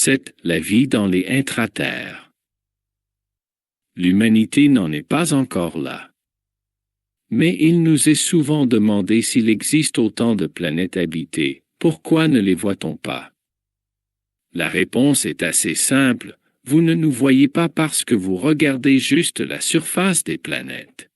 7. La vie dans les intraterres. L'humanité n'en est pas encore là. Mais il nous est souvent demandé s'il existe autant de planètes habitées, pourquoi ne les voit-on pas? La réponse est assez simple, vous ne nous voyez pas parce que vous regardez juste la surface des planètes.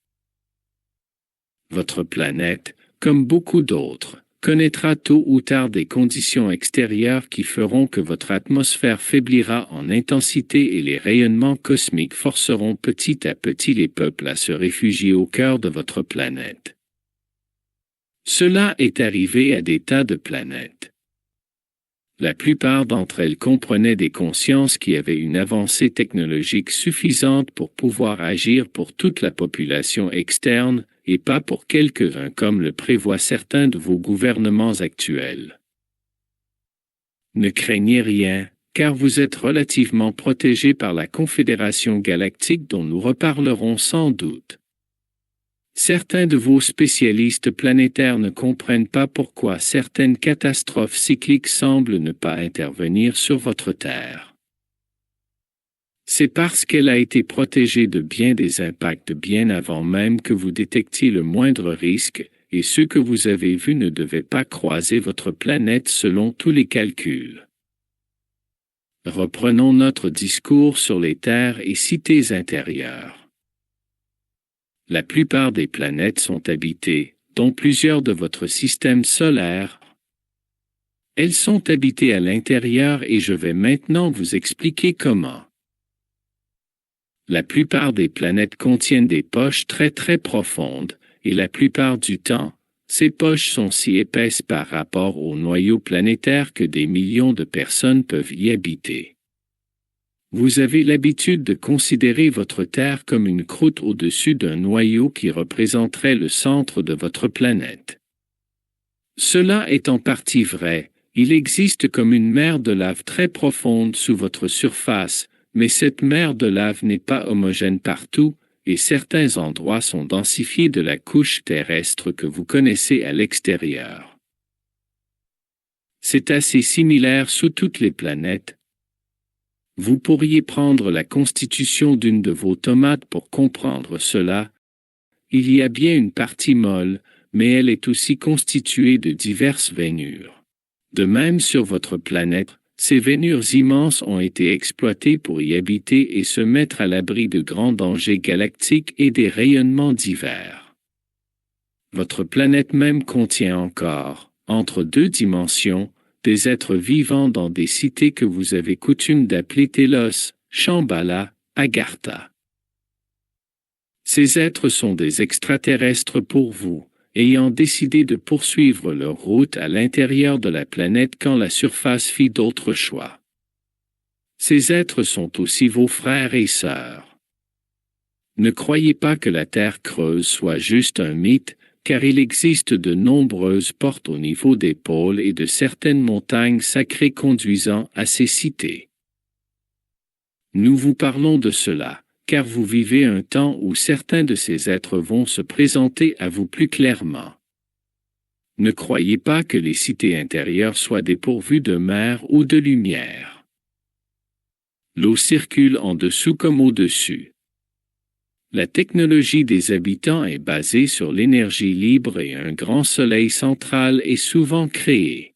Votre planète, comme beaucoup d'autres, connaîtra tôt ou tard des conditions extérieures qui feront que votre atmosphère faiblira en intensité et les rayonnements cosmiques forceront petit à petit les peuples à se réfugier au cœur de votre planète. Cela est arrivé à des tas de planètes. La plupart d'entre elles comprenaient des consciences qui avaient une avancée technologique suffisante pour pouvoir agir pour toute la population externe, et pas pour quelques-uns comme le prévoient certains de vos gouvernements actuels. Ne craignez rien, car vous êtes relativement protégés par la Confédération galactique dont nous reparlerons sans doute. Certains de vos spécialistes planétaires ne comprennent pas pourquoi certaines catastrophes cycliques semblent ne pas intervenir sur votre Terre. C'est parce qu'elle a été protégée de bien des impacts bien avant même que vous détectiez le moindre risque, et ceux que vous avez vus ne devaient pas croiser votre planète selon tous les calculs. Reprenons notre discours sur les terres et cités intérieures. La plupart des planètes sont habitées, dont plusieurs de votre système solaire. Elles sont habitées à l'intérieur et je vais maintenant vous expliquer comment. La plupart des planètes contiennent des poches très profondes, et la plupart du temps, ces poches sont si épaisses par rapport au noyau planétaire que des millions de personnes peuvent y habiter. Vous avez l'habitude de considérer votre Terre comme une croûte au-dessus d'un noyau qui représenterait le centre de votre planète. Cela est en partie vrai, il existe comme une mer de lave très profonde sous votre surface, mais cette mer de lave n'est pas homogène partout, et certains endroits sont densifiés de la couche terrestre que vous connaissez à l'extérieur. C'est assez similaire sous toutes les planètes. Vous pourriez prendre la constitution d'une de vos tomates pour comprendre cela. Il y a bien une partie molle, mais elle est aussi constituée de diverses veinures. De même sur votre planète, ces veinures immenses ont été exploitées pour y habiter et se mettre à l'abri de grands dangers galactiques et des rayonnements divers. Votre planète même contient encore, entre deux dimensions, des êtres vivants dans des cités que vous avez coutume d'appeler Télos, Shambhala, Agartha. Ces êtres sont des extraterrestres pour vous, ayant décidé de poursuivre leur route à l'intérieur de la planète quand la surface fit d'autres choix. Ces êtres sont aussi vos frères et sœurs. Ne croyez pas que la Terre creuse soit juste un mythe, car il existe de nombreuses portes au niveau des pôles et de certaines montagnes sacrées conduisant à ces cités. Nous vous parlons de cela, car vous vivez un temps où certains de ces êtres vont se présenter à vous plus clairement. Ne croyez pas que les cités intérieures soient dépourvues de mer ou de lumière. L'eau circule en dessous comme au-dessus. La technologie des habitants est basée sur l'énergie libre et un grand soleil central est souvent créé.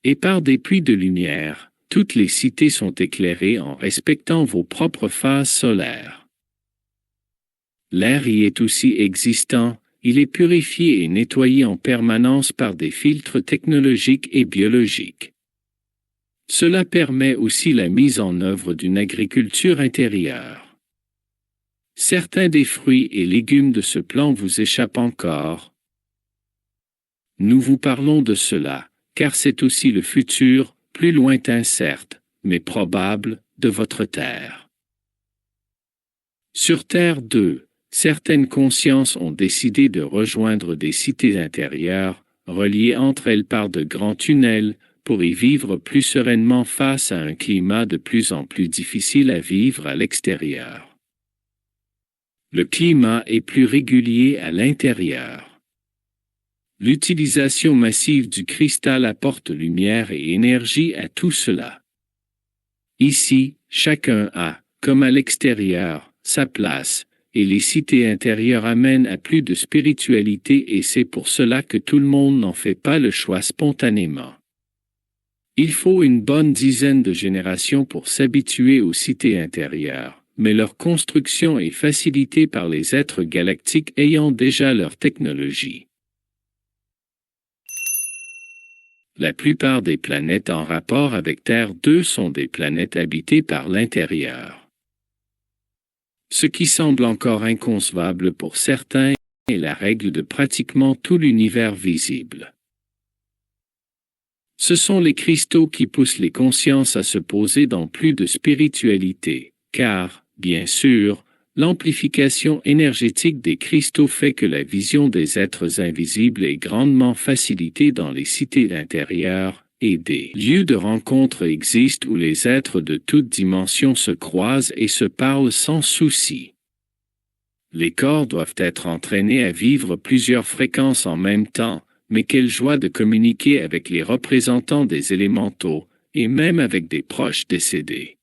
Et par des puits de lumière, toutes les cités sont éclairées en respectant vos propres phases solaires. L'air y est aussi existant, il est purifié et nettoyé en permanence par des filtres technologiques et biologiques. Cela permet aussi la mise en œuvre d'une agriculture intérieure. Certains des fruits et légumes de ce plan vous échappent encore. Nous vous parlons de cela, car c'est aussi le futur, plus lointain certes, mais probable, de votre Terre. Sur Terre 2, certaines consciences ont décidé de rejoindre des cités intérieures, reliées entre elles par de grands tunnels, pour y vivre plus sereinement face à un climat de plus en plus difficile à vivre à l'extérieur. Le climat est plus régulier à l'intérieur. L'utilisation massive du cristal apporte lumière et énergie à tout cela. Ici, chacun a, comme à l'extérieur, sa place, et les cités intérieures amènent à plus de spiritualité et c'est pour cela que tout le monde n'en fait pas le choix spontanément. Il faut une bonne dizaine de générations pour s'habituer aux cités intérieures, mais leur construction est facilitée par les êtres galactiques ayant déjà leur technologie. La plupart des planètes en rapport avec Terre 2 sont des planètes habitées par l'intérieur. Ce qui semble encore inconcevable pour certains est la règle de pratiquement tout l'univers visible. Ce sont les cristaux qui poussent les consciences à se poser dans plus de spiritualité, car, bien sûr, l'amplification énergétique des cristaux fait que la vision des êtres invisibles est grandement facilitée dans les cités intérieures, et des lieux de rencontre existent où les êtres de toutes dimensions se croisent et se parlent sans souci. Les corps doivent être entraînés à vivre plusieurs fréquences en même temps, mais quelle joie de communiquer avec les représentants des élémentaux, et même avec des proches décédés.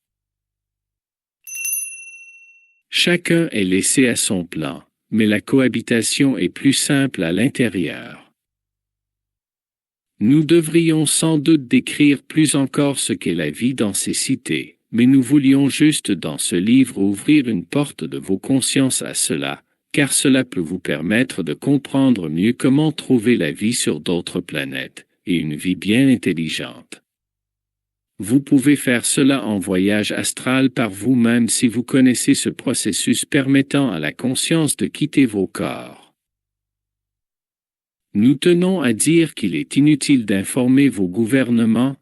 Chacun est laissé à son plan, mais la cohabitation est plus simple à l'intérieur. Nous devrions sans doute décrire plus encore ce qu'est la vie dans ces cités, mais nous voulions juste dans ce livre ouvrir une porte de vos consciences à cela, car cela peut vous permettre de comprendre mieux comment trouver la vie sur d'autres planètes, et une vie bien intelligente. Vous pouvez faire cela en voyage astral par vous-même si vous connaissez ce processus permettant à la conscience de quitter vos corps. Nous tenons à dire qu'il est inutile d'informer vos gouvernements,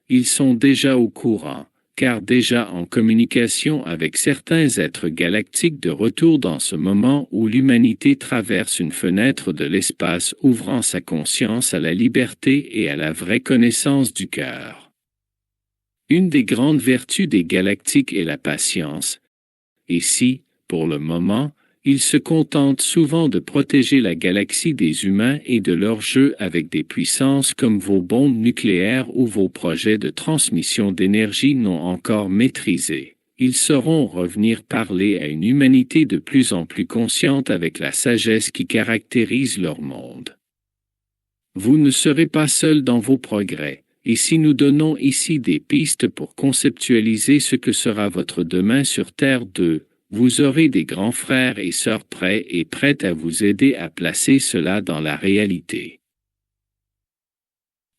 ils sont déjà au courant, car déjà en communication avec certains êtres galactiques de retour dans ce moment où l'humanité traverse une fenêtre de l'espace ouvrant sa conscience à la liberté et à la vraie connaissance du cœur. Une des grandes vertus des galactiques est la patience, et si, pour le moment, ils se contentent souvent de protéger la galaxie des humains et de leurs jeux avec des puissances comme vos bombes nucléaires ou vos projets de transmission d'énergie non encore maîtrisés. Ils sauront revenir parler à une humanité de plus en plus consciente avec la sagesse qui caractérise leur monde. Vous ne serez pas seul dans vos progrès, et si nous donnons ici des pistes pour conceptualiser ce que sera votre demain sur Terre 2, vous aurez des grands frères et sœurs prêts et prêts à vous aider à placer cela dans la réalité.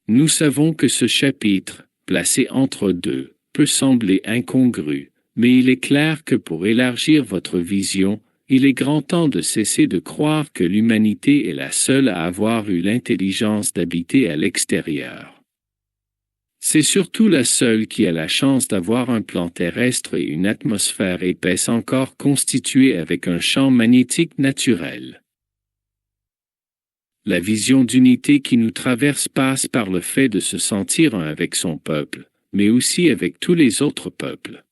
Nous savons que ce chapitre, placé entre deux, peut sembler incongru, mais il est clair que pour élargir votre vision, il est grand temps de cesser de croire que l'humanité est la seule à avoir eu l'intelligence d'habiter à l'extérieur. C'est surtout la seule qui a la chance d'avoir un plan terrestre et une atmosphère épaisse encore constituée avec un champ magnétique naturel. La vision d'unité qui nous traverse passe par le fait de se sentir un avec son peuple, mais aussi avec tous les autres peuples.